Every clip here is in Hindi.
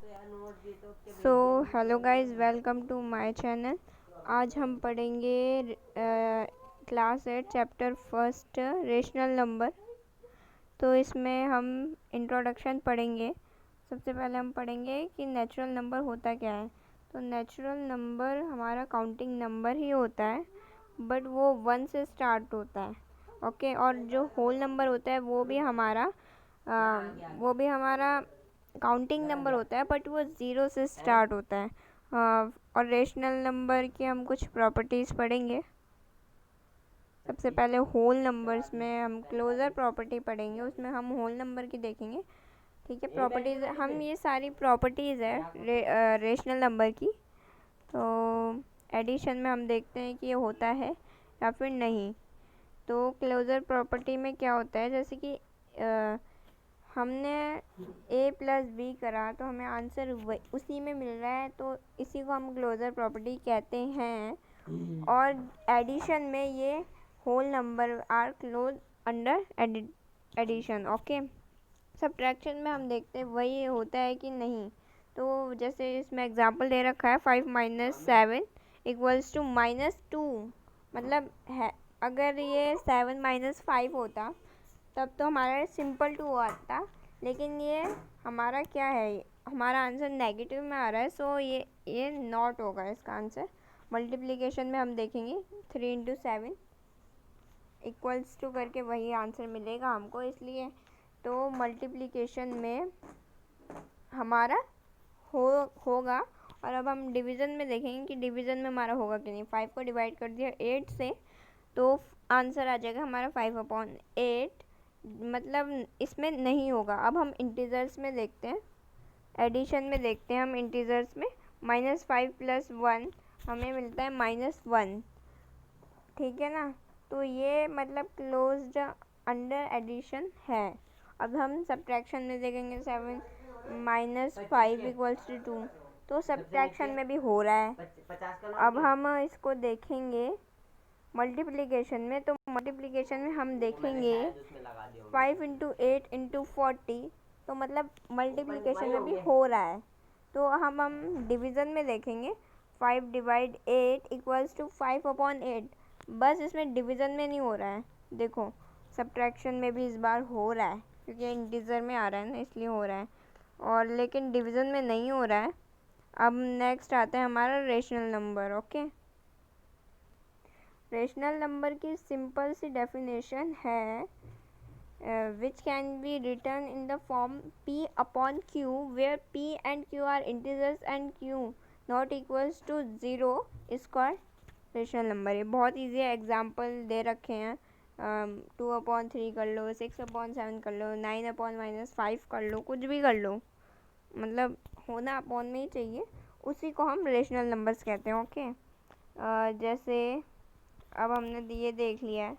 So hello guys, welcome to my channel. आज हम पढ़ेंगे class 8 chapter first rational number. तो इसमें हम इंट्रोडक्शन पढ़ेंगे। सबसे पहले हम पढ़ेंगे कि नेचुरल नंबर होता क्या है। तो नेचुरल नंबर हमारा काउंटिंग नंबर ही होता है, बट वो 1 से स्टार्ट होता है। ओके, और जो होल नंबर होता है वो भी हमारा काउंटिंग नंबर होता है, बट वो 0 से स्टार्ट होता है। और रेशनल नंबर की हम कुछ प्रॉपर्टीज़ पढ़ेंगे। सबसे पहले होल नंबर्स में हम क्लोजर प्रॉपर्टी पढ़ेंगे, उसमें हम होल नंबर की देखेंगे। ठीक है, प्रॉपर्टीज़ हम ये सारी प्रॉपर्टीज़ है रेशनल नंबर की। तो एडिशन में हम देखते हैं कि ये होता है या फिर नहीं। तो क्लोजर प्रॉपर्टी में क्या होता है, जैसे कि हमने a प्लस बी करा तो हमें आंसर उसी में मिल रहा है, तो इसी को हम क्लोजर प्रॉपर्टी कहते हैं। और एडिशन में ये whole number are close under addition. Okay, subtraction में हम देखते हैं वही होता है कि नहीं। तो जैसे इसमें एग्जांपल दे रखा है 5 माइनस 7 इक्वल्स टू -2। मतलब है, अगर ये 7 माइनस 5 होता तब तो हमारा सिंपल 2 आता, लेकिन ये हमारा क्या है, हमारा आंसर नेगेटिव में आ रहा है। सो ये नॉट होगा इसका आंसर। मल्टीप्लिकेशन में हम देखेंगे 3 इंटू 7 इक्वल्स टू करके वही आंसर मिलेगा हमको, इसलिए तो मल्टीप्लिकेशन में हमारा होगा। और अब हम डिवीज़न में देखेंगे कि डिवीज़न में हमारा होगा कि नहीं। 5 को डिवाइड कर दिया 8 से, तो आंसर आ जाएगा हमारा 5/8। मतलब इसमें नहीं होगा। अब हम इंटीजर्स में देखते हैं, एडिशन में देखते हैं हम इंटीजर्स में। -5 प्लस 1 हमें मिलता है -1। ठीक है ना, तो ये मतलब क्लोज्ड अंडर एडिशन है। अब हम सब्ट्रैक्शन में देखेंगे 7 माइनस 5 इक्वल्स टू 2, तो सब्ट्रैक्शन में भी हो रहा है। अब हम इसको देखेंगे मल्टीप्लिकेशन में, तो मल्टीप्लिकेशन में हम देखेंगे 5 इंटू 8 इंटू 40, तो मतलब मल्टीप्लिकेशन में भी हो रहा है। तो हम डिवीज़न में देखेंगे 5 डिवाइड 8 इक्वल्स टू 5/8। बस इसमें डिवीज़न में नहीं हो रहा है, देखो सब्ट्रैक्शन में भी इस बार हो रहा है क्योंकि इंटीजर में आ रहा है ना, इसलिए हो रहा है। और लेकिन डिवीज़न में नहीं हो रहा है। अब नेक्स्ट आता है हमारा rational number. Okay, rational number की सिंपल सी डेफिनेशन है which can be written in the form p upon q, where p and q are integers and q not equals to 0 is called rational number. ये बहुत ईजी है, एग्जाम्पल दे रखे हैं। 2/3 कर लो, 6/7 कर लो, 9/-5 कर लो, कुछ भी कर लो, मतलब होना अपॉन में ही चाहिए। उसी को हम रेशनल नंबर्स कहते हैं। ओके, जैसे अब हमने ये देख लिया है,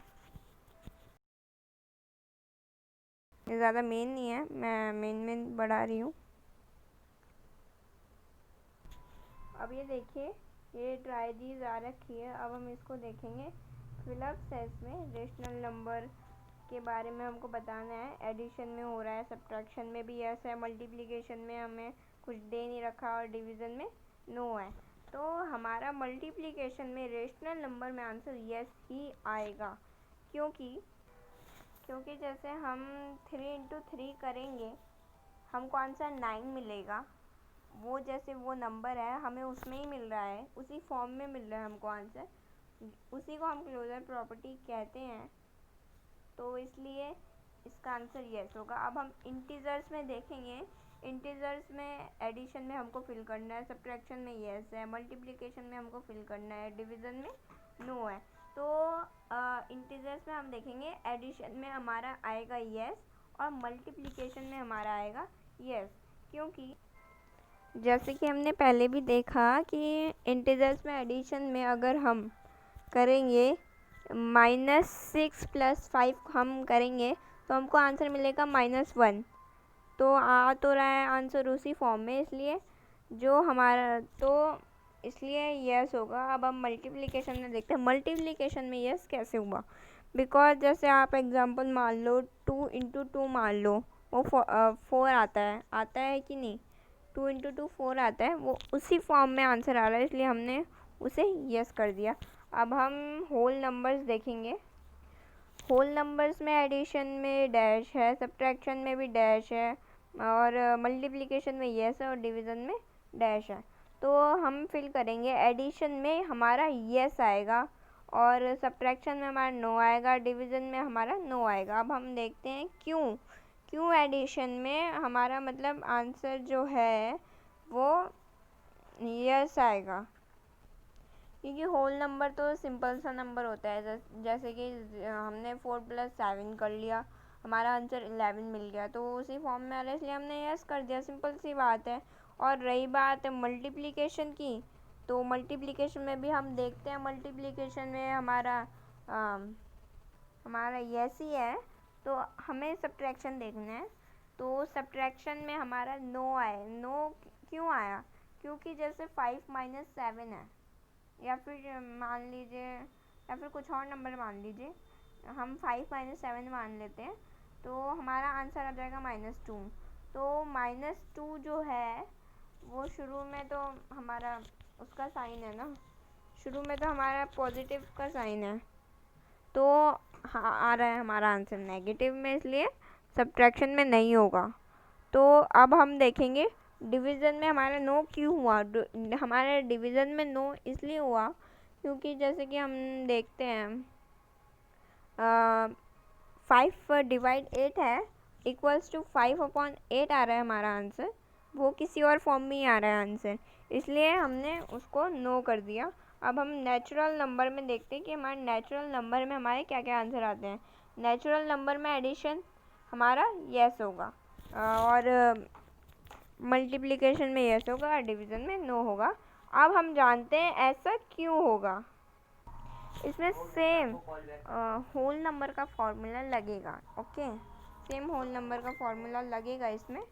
ये ज़्यादा मेन नहीं है, मैं मेन बढ़ा रही हूँ। अब ये देखिए, ये ट्राइजीज आ रखी है। अब हम इसको देखेंगे फिलअप सेल्स में। रेशनल नंबर के बारे में हमको बताना है। एडिशन में हो रहा है, सब्ट्रैक्शन में भी यस है, मल्टीप्लिकेशन में हमें कुछ दे नहीं रखा, और डिवीज़न में नो है। तो हमारा मल्टीप्लिकेशन में रेशनल नंबर में आंसर यस ही आएगा, क्योंकि जैसे हम 3 इंटू 3 करेंगे हमको आंसर 9 मिलेगा। वो जैसे वो नंबर है हमें उसमें ही मिल रहा है, उसी फॉर्म में मिल रहा है हमको आंसर, उसी को हम क्लोजर प्रॉपर्टी कहते हैं। तो इसलिए इसका आंसर यस होगा। अब हम इंटीजर्स में देखेंगे। इंटीजर्स में एडिशन में हमको फिल करना है, सब्ट्रैक्शन में यस है, मल्टीप्लिकेशन में हमको फिल करना है, डिवीज़न में नो है। तो इंटीजर्स में हम देखेंगे एडिशन में हमारा आएगा यस, और मल्टीप्लिकेशन में हमारा आएगा यस, क्योंकि जैसे कि हमने पहले भी देखा कि इंटीजर्स में एडिशन में अगर हम करेंगे -6 + 5 हम करेंगे तो हमको आंसर मिलेगा -1। तो आ तो रहा है आंसर उसी फॉर्म में, इसलिए जो हमारा तो इसलिए यस होगा। अब हम मल्टीप्लिकेशन में देखते हैं, मल्टीप्लिकेशन में यस कैसे हुआ। बिकॉज जैसे आप एग्जांपल मान लो 2 इंटू 2 मान लो, वो 4 आता है कि नहीं। 2 इंटू 2 4 आता है, वो उसी फॉर्म में आंसर आ रहा है, इसलिए हमने उसे यस कर दिया। अब हम होल नंबर्स देखेंगे। होल नंबर्स में एडिशन में डैश है, सब्ट्रैक्शन में भी डैश है, और मल्टीप्लिकेशन में यस है, और डिवीज़न में डैश है। तो हम फिल करेंगे, एडिशन में हमारा यस आएगा, और सब्ट्रैक्शन में हमारा नो आएगा, डिवीज़न में हमारा नो आएगा। अब हम देखते हैं क्यों एडिशन में हमारा मतलब आंसर जो है वो यस आएगा, क्योंकि होल नंबर तो सिंपल सा नंबर होता है। जैसे कि हमने 4 + 7 कर लिया, हमारा आंसर 11 मिल गया, तो उसी फॉर्म में आ रहा है, इसलिए हमने यस कर दिया, सिंपल सी बात है। और रही बात मल्टीप्लिकेशन की, तो मल्टीप्लिकेशन में भी हम देखते हैं, मल्टीप्लिकेशन में हमारा यस ही है, तो हमें सब्ट्रैक्शन देखना है। तो सब्ट्रैक्शन में हमारा नो आए। नो क्यों आया? क्योंकि जैसे 5 - 7 है, या फिर मान लीजिए, या फिर कुछ और नंबर मान लीजिए, हम 5 - 7 मान लेते हैं, तो हमारा आंसर आ जाएगा -2। तो -2 जो है वो शुरू में तो हमारा उसका साइन है ना, शुरू में तो हमारा पॉजिटिव का साइन है, तो हाँ आ रहा है हमारा आंसर नेगेटिव में, इसलिए सब्ट्रैक्शन में नहीं होगा। तो अब हम देखेंगे डिवीज़न में हमारा नो क्यों हुआ। हमारे डिवीज़न में नो इसलिए हुआ क्योंकि जैसे कि हम देखते हैं 5 डिवाइड 8 है, इक्वल्स टू 5/8 आ रहा है हमारा आंसर, वो किसी और फॉर्म में ही आ रहा है आंसर, इसलिए हमने उसको नो कर दिया। अब हम नेचुरल नंबर में देखते हैं कि हमारे नेचुरल नंबर में हमारे क्या क्या आंसर आते हैं। नेचुरल नंबर में एडिशन हमारा यस होगा, और मल्टीप्लिकेशन में यस होगा, डिवीज़न में नो होगा। अब हम जानते हैं ऐसा क्यों होगा। इसमें सेम होल नंबर का फॉर्मूला लगेगा। ओके, सेम होल नंबर का फॉर्मूला लगेगा इसमें।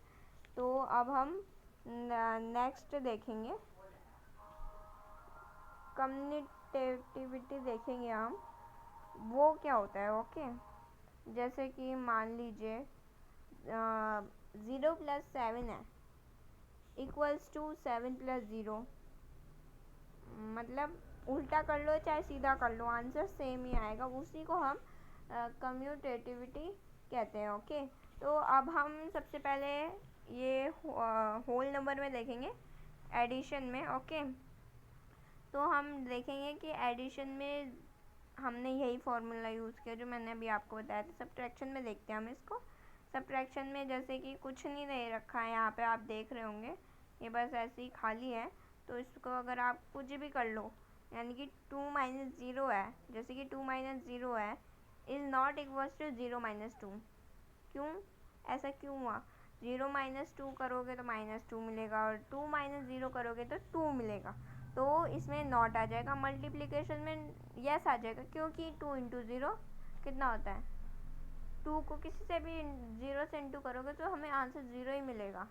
तो अब हम नेक्स्ट देखेंगे, कम्यूटेटिविटी देखेंगे हम, वो क्या होता है। ओके, जैसे कि मान लीजिए 0 + 7 है, इक्वल्स टू 7 + 0, मतलब उल्टा कर लो चाहे सीधा कर लो, आंसर सेम ही आएगा, उसी को हम कम्यूटेटिविटी कहते हैं। ओके, तो अब हम सबसे पहले ये होल नंबर में देखेंगे एडिशन में। ओके, तो हम देखेंगे कि एडिशन में हमने यही फार्मूला यूज़ किया जो मैंने अभी आपको बताया था। सब्ट्रैक्शन में देखते हैं हम इसको। सब्ट्रैक्शन में जैसे कि कुछ नहीं दे रखा है, यहाँ पे आप देख रहे होंगे, ये बस ऐसे ही खाली है, तो इसको अगर आप कुछ भी कर लो, यानी कि 2 - 0 है, जैसे कि 2 - 0 है इज़ नॉट इक्वल्स टू 0 - 2। क्यों, ऐसा क्यों हुआ? 0 - 2 करोगे तो -2 मिलेगा, और 2 - 0 करोगे तो 2 मिलेगा, तो इसमें नॉट आ जाएगा। मल्टीप्लिकेशन में यस आ जाएगा, क्योंकि 2 × 0 कितना होता है? 2 को किसी से भी 0 से इंटू करोगे तो हमें आंसर 0 ही मिलेगा,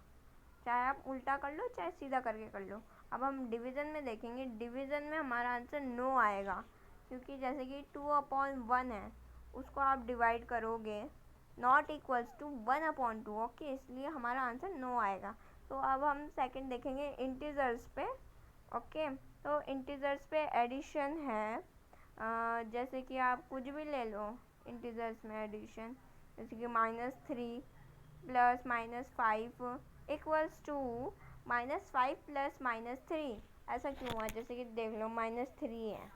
चाहे आप उल्टा कर लो चाहे सीधा करके कर लो। अब हम डिवीज़न में देखेंगे, डिवीज़न में हमारा आंसर नो आएगा, क्योंकि जैसे कि 2/1 है, उसको आप डिवाइड करोगे, नॉट इक्वल्स टू 1/2। ओके, इसलिए हमारा आंसर नो आएगा। तो अब हम सेकंड देखेंगे इंटीजर्स पे। ओके, तो इंटीजर्स पे एडिशन है, जैसे कि आप कुछ भी ले लो इंटीजर्स में एडिशन, जैसे कि -3 + -5 इक्वल्स टू -5 + -3। ऐसा क्यों हुआ? जैसे कि देख लो -3 है,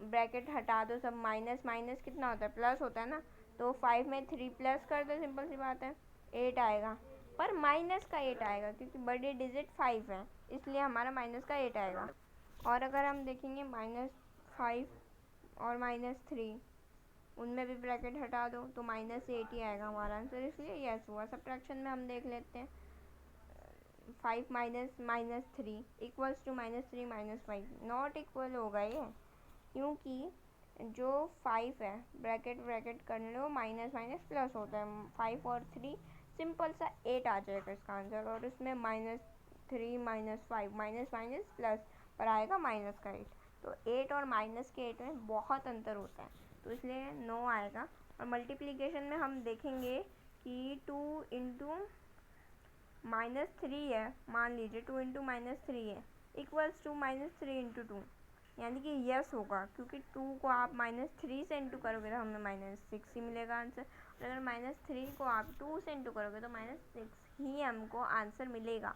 ब्रैकेट हटा दो, सब माइनस माइनस कितना होता है? प्लस होता है ना, तो 5 में 3 प्लस कर दो, सिंपल सी बात है, 8 आएगा, पर माइनस का 8 आएगा, क्योंकि बड़ी डिजिट 5 है, इसलिए हमारा माइनस का 8 आएगा। और अगर हम देखेंगे -5 और -3, उनमें भी ब्रैकेट हटा दो तो -8 ही आएगा हमारा आंसर, इसलिए यस हुआ। सब्ट्रैक्शन में हम देख लेते हैं, 5 - -3 इक्वल्स टू -3 - 5, नॉट इक्वल होगा ये, क्योंकि जो 5 है, ब्रैकेट ब्रैकेट कर लो, माइनस माइनस प्लस होता है, 5 और 3 सिंपल सा 8 आ जाएगा इसका आंसर, और इसमें -3 - 5 माइनस माइनस प्लस पर आएगा माइनस का 8, तो 8 और माइनस के 8 में बहुत अंतर होता है, तो इसलिए नो आएगा। और मल्टीप्लिकेशन में हम देखेंगे कि 2 × -3 है, मान लीजिए 2 इंटू -3 है इक्वल्स टू -3 इंटू 2, यानी कि यस होगा, क्योंकि 2 को आप -3 से इंटू करोगे तो हमें -6 ही मिलेगा आंसर। और अगर -3 को आप 2 से इंटू करोगे तो -6 ही हमको आंसर मिलेगा।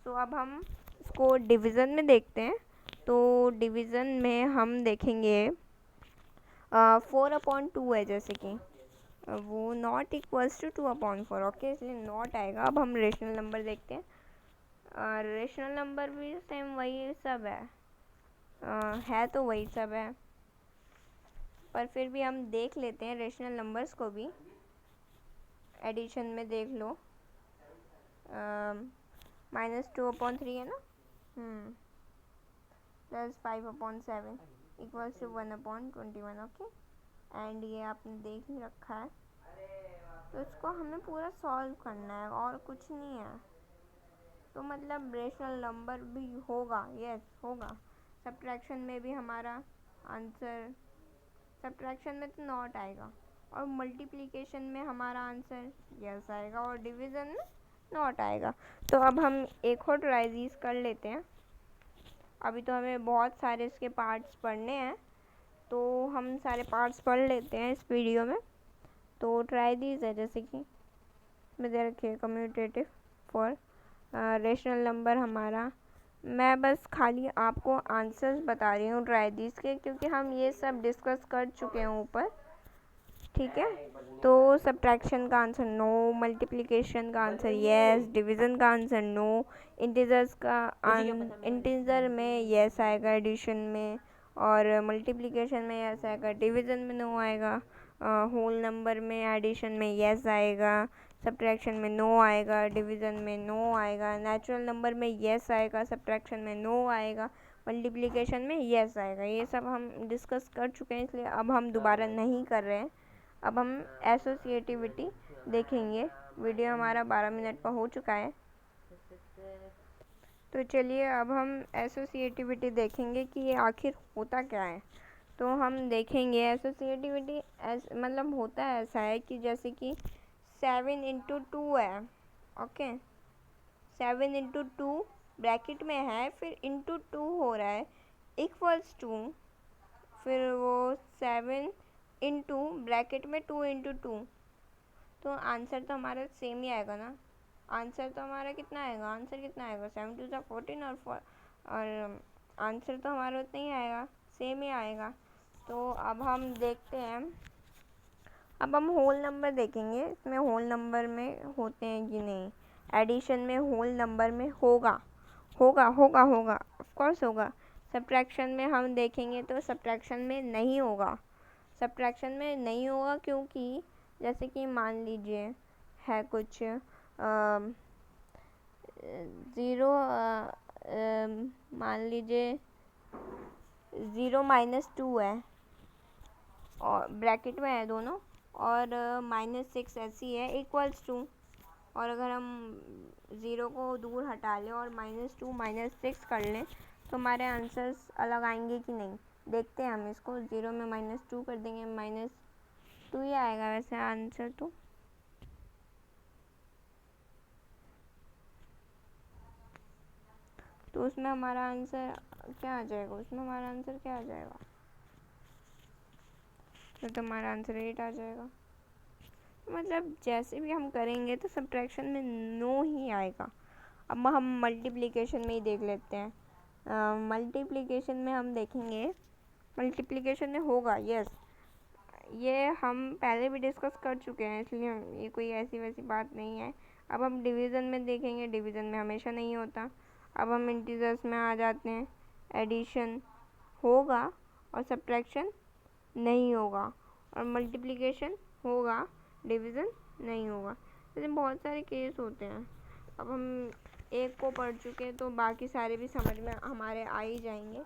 तो अब हम इसको डिवीज़न में देखते हैं। तो डिवीज़न में हम देखेंगे 4/2 है, जैसे कि वो नॉट इक्वल्स टू 2/4, ओके, इसलिए नॉट आएगा। अब हम रेशनल नंबर देखते हैं। रेशनल नंबर भी सेम वही सब है तो वही सब है, पर फिर भी हम देख लेते हैं रेशनल नंबर्स को भी। एडिशन में देख लो, -2/3 है ना, plus 5/7 equals to 1/21, okay. And ये आपने देख ही रखा है, तो इसको हमें पूरा सॉल्व करना है और कुछ नहीं है। तो मतलब रेशनल नंबर भी होगा, यस होगा। सब्ट्रैक्शन में भी हमारा आंसर, सब्ट्रैक्शन में तो नॉट आएगा, और मल्टीप्लिकेशन में हमारा आंसर यस आएगा, और डिवीज़न में नॉट आएगा। तो अब हम एक और ट्राइजीज कर लेते हैं। अभी तो हमें बहुत सारे इसके पार्ट्स पढ़ने हैं, तो हम सारे पार्ट्स पढ़ लेते हैं इस वीडियो में। तो ट्राइजीज है, जैसे कि में दे रखिए कम्यूटेटिव फॉर रेशनल नंबर हमारा। मैं बस खाली आपको आंसर्स बता रही हूँ ट्राइजीज के, क्योंकि हम ये सब डिस्कस कर चुके हैं ऊपर, ठीक है। तो सब्ट्रैक्शन का आंसर नो, मल्टीप्लिकेशन का आंसर यस, डिवीज़न का आंसर नो, इंटीजर्स का इंटीजर में यस आएगा एडिशन में, और मल्टीप्लिकेशन में यस आएगा, डिवीज़न में नो आएगा, होल नंबर में एडिशन में यस आएगा, सब्ट्रैक्शन में नो आएगा, डिवीज़न में नो आएगा, नेचुरल नंबर में यस आएगा, सब्ट्रैक्शन में नो आएगा, मल्टीप्लिकेशन में यस आएगा। ये सब हम डिस्कस कर चुके हैं, इसलिए अब हम दोबारा नहीं कर रहे हैं। अब हम एसोसिएटिविटी देखेंगे। वीडियो हमारा 12 मिनट का हो चुका है, तो चलिए अब हम एसोसिएटिविटी देखेंगे कि ये आखिर होता क्या है। तो हम देखेंगे एसोसिएटिविटी मतलब होता है ऐसा है कि जैसे कि 7 इंटू 2 है, ओके, 7 इंटू 2 ब्रैकेट में है, फिर इंटू 2 हो रहा है इक्वल्स टू, फिर वो 7 इंटू ब्रैकेट में 2 इंटू 2, तो आंसर तो हमारा सेम ही आएगा ना। आंसर तो हमारा कितना आएगा, आंसर कितना आएगा, 7 2 14, और आंसर तो हमारा उतना ही आएगा, सेम ही आएगा। तो अब हम देखते हैं, अब हम होल नंबर देखेंगे, इसमें होल नंबर में होते हैं कि नहीं। एडिशन में होल नंबर में होगा, होगा होगा होगा, ऑफ कोर्स होगा। सब्ट्रैक्शन में हम देखेंगे तो सब्ट्रैक्शन में नहीं होगा, सब्ट्रैक्शन में नहीं होगा, क्योंकि जैसे कि मान लीजिए है कुछ 0, मान लीजिए 0-2 है, और ब्रैकेट में है दोनों, और -6 ऐसी है इक्वल्स टू, और अगर हम 0 को दूर हटा लें और -2 -6 कर लें तो हमारे आंसर्स अलग आएंगे कि नहीं, देखते हैं हम इसको। 0 में -2 कर देंगे, -2 ही आएगा वैसे आंसर। तो उसमें हमारा आंसर क्या आ जाएगा, उसमें हमारा आंसर क्या आ जाएगा, तो हमारा आंसर 8 आ जाएगा। मतलब जैसे भी हम करेंगे तो सब्ट्रैक्शन में नो ही आएगा। अब हम मल्टीप्लिकेशन में ही देख लेते हैं। मल्टीप्लिकेशन में हम देखेंगे, मल्टीप्लिकेशन में होगा यस, ये हम पहले भी डिस्कस कर चुके हैं, इसलिए ये कोई ऐसी वैसी बात नहीं है। अब हम डिवीज़न में देखेंगे, डिवीज़न में हमेशा नहीं होता। अब हम इंटीजर्स में आ जाते हैं, एडिशन होगा और सब्ट्रैक्शन नहीं होगा, और मल्टीप्लिकेशन होगा, डिवीज़न नहीं होगा। ऐसे बहुत सारे केस होते हैं। अब हम एक को पढ़ चुके हैं तो बाकी सारे भी समझ में हमारे आ ही जाएंगे।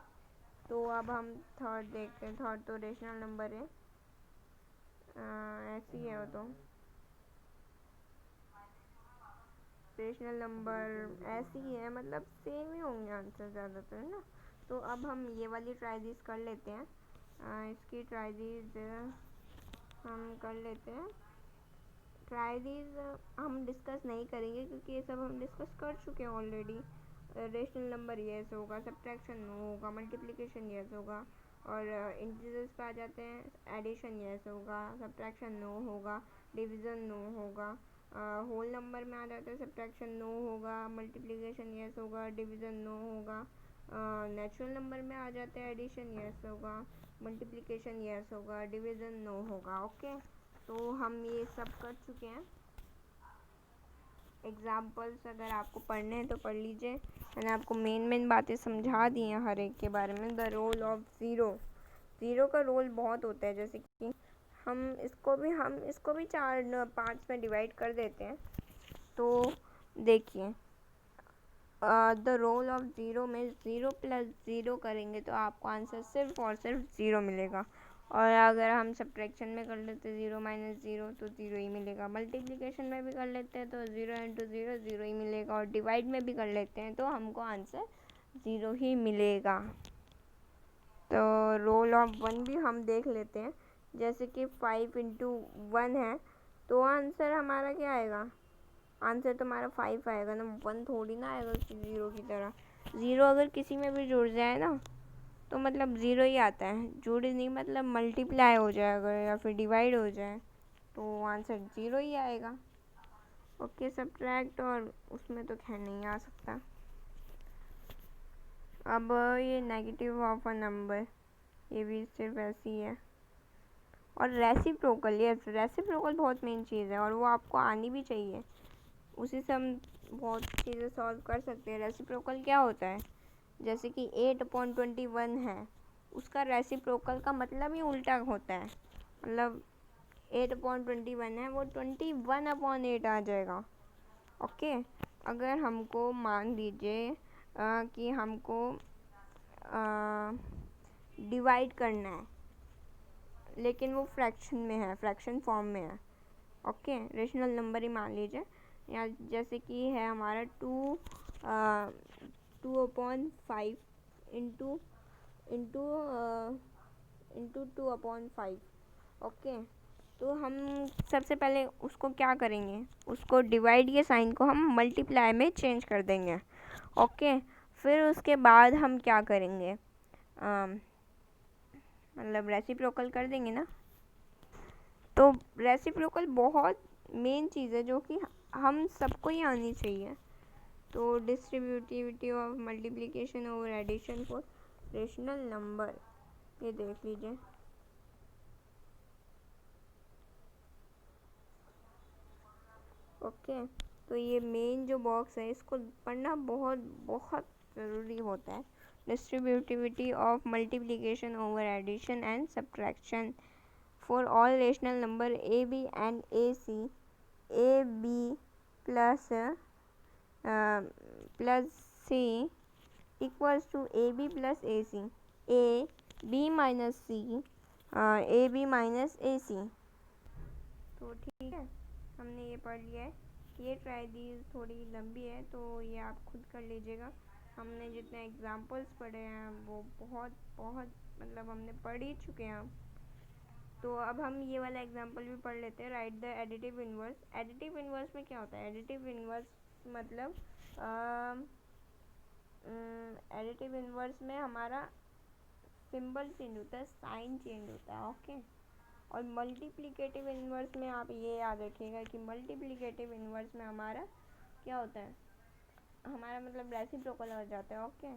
तो अब हम थर्ड देखते हैं। थर्ड तो रेशनल नंबर है, ऐसी है वो तो रेशनल नंबर ऐसी ही है, मतलब सेम ही होंगे आंसर ज़्यादातर, है ना। तो अब हम ये वाली ट्राइजीज कर लेते हैं। इसकी ट्राइजीज हम कर लेते हैं ट्राई दीज हम डिस्कस नहीं करेंगे क्योंकि ये सब हम डिस्कस कर चुके हैं ऑलरेडी। रेशनल नंबर येस होगा, सब्ट्रैक्शन नो होगा, मल्टीप्लिकेशन येस होगा, और इंटीजर्स पे आ जाते हैं एडिशन येस होगा, सब्ट्रैक्शन नो होगा, डिवीज़न नो होगा। होल नंबर में आ जाता है सब्ट्रैक्शन नो होगा, मल्टीप्लिकेशन येस होगा, डिवीज़न नो होगा। नेचुरल नंबर में आ जाते हैं एडिशन येस होगा, मल्टीप्लिकेशन येस होगा, डिवीज़न नो होगा। ओके, तो हम ये सब कर चुके हैं। एग्जाम्पल्स अगर आपको पढ़ने हैं तो पढ़ लीजिए। मैंने आपको मेन बातें समझा दी हैं हर एक के बारे में। द रोल ऑफ ज़ीरो का रोल बहुत होता है, जैसे कि हम इसको भी 4 पार्ट्स में डिवाइड कर देते हैं। तो देखिए, द रोल ऑफ ज़ीरो में 0 + 0 करेंगे तो आपको आंसर सिर्फ और सिर्फ 0 मिलेगा। और अगर हम सब्ट्रैक्शन में कर लेते 0 - 0 तो 0 ही मिलेगा। मल्टीप्लिकेशन में भी कर लेते हैं तो 0 × 0 0 ही मिलेगा। और डिवाइड में भी कर लेते हैं तो हमको आंसर 0 ही मिलेगा। तो रोल ऑफ 1 भी हम देख लेते हैं। जैसे कि 5 × 1 है तो आंसर हमारा क्या आएगा? आंसर तो हमारा 5 आएगा ना, 1 थोड़ी ना आएगा 0 की तरह। 0 अगर किसी में भी जुड़ जाए ना तो मतलब 0 ही आता है। जुड़ नहीं मतलब मल्टीप्लाई हो जाएगा या फिर डिवाइड हो जाए तो आंसर 0 ही आएगा। ओके, सब्ट्रैक्ट और उसमें तो खैर नहीं आ सकता। अब ये नेगेटिव ऑफ अ नंबर, ये भी सिर्फ ऐसी है। और रेसिप्रोकल, ये रेसिप्रोकल बहुत मेन चीज़ है और वो आपको आनी भी चाहिए। उसी से हम बहुत चीज़ें सॉल्व कर सकते हैं। रेसिप्रोकल क्या होता है? जैसे कि 8/21 है, उसका रेसिप्रोकल का मतलब ही उल्टा होता है। मतलब 8/21 है वो 21/8 आ जाएगा। ओके, अगर हमको मान लीजिए कि हमको डिवाइड करना है लेकिन वो फ्रैक्शन में है, फ्रैक्शन फॉर्म में है। ओके, रेशनल नंबर ही मान लीजिए। या जैसे कि है हमारा 2/5 इंटू 2/5। ओके, तो हम सबसे पहले उसको क्या करेंगे, उसको डिवाइड के साइन को हम मल्टीप्लाई में चेंज कर देंगे। ओके, फिर उसके बाद हम क्या करेंगे, मतलब रेसिप्रोकल कर देंगे ना। तो रेसिप्रोकल बहुत मेन चीज़ है जो कि हम सबको ही आनी चाहिए। तो distributivity of multiplication over addition for rational number, ये देख लीजिए। ओके, तो ये मेन जो बॉक्स है इसको पढ़ना बहुत बहुत ज़रूरी होता है। Distributivity of multiplication over addition and subtraction for all rational number a b and ac, a b plus c equals to a b plus ac, a b minus c, a b minus ac। तो ठीक है, हमने ये पढ़ लिया है। ये ट्राई दी थोड़ी लंबी है तो ये आप खुद कर लीजिएगा। हमने जितने एग्जाम्पल्स पढ़े हैं वो बहुत बहुत मतलब हमने पढ़ ही चुके हैं। तो अब हम ये वाला एग्जांपल भी पढ़ लेते हैं। Right the additive inverse. Additive inverse में क्या होता है? एडिटिव इन्वर्स मतलब एडिटिव इन्वर्स में हमारा सिंबल चेंज होता है, साइन चेंज होता है। ओके, और मल्टीप्लिकेटिव इन्वर्स में आप ये याद रखिएगा कि मल्टीप्लिकेटिव इन्वर्स में हमारा क्या होता है, हमारा मतलब रेसिप्रोकल हो जाता है। ओके,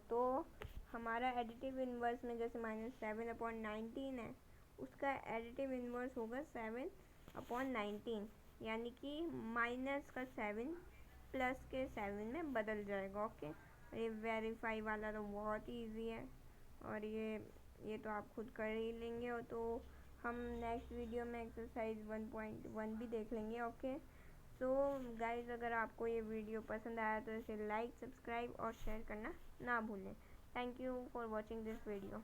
तो हमारा एडिटिव इन्वर्स में जैसे -7/19 है, उसका एडिटिव इन्वर्स होगा 7/19, यानी कि -7 +7 में बदल जाएगा। ओके, ये वेरीफाई वाला तो बहुत ही ईजी है और ये तो आप खुद कर ही लेंगे। और तो हम नेक्स्ट वीडियो में एक्सरसाइज 1.1 भी देख लेंगे। ओके, सो गाइज, अगर आपको ये वीडियो पसंद आया तो इसे लाइक, सब्सक्राइब और शेयर करना ना भूलें। Thank you for watching this video.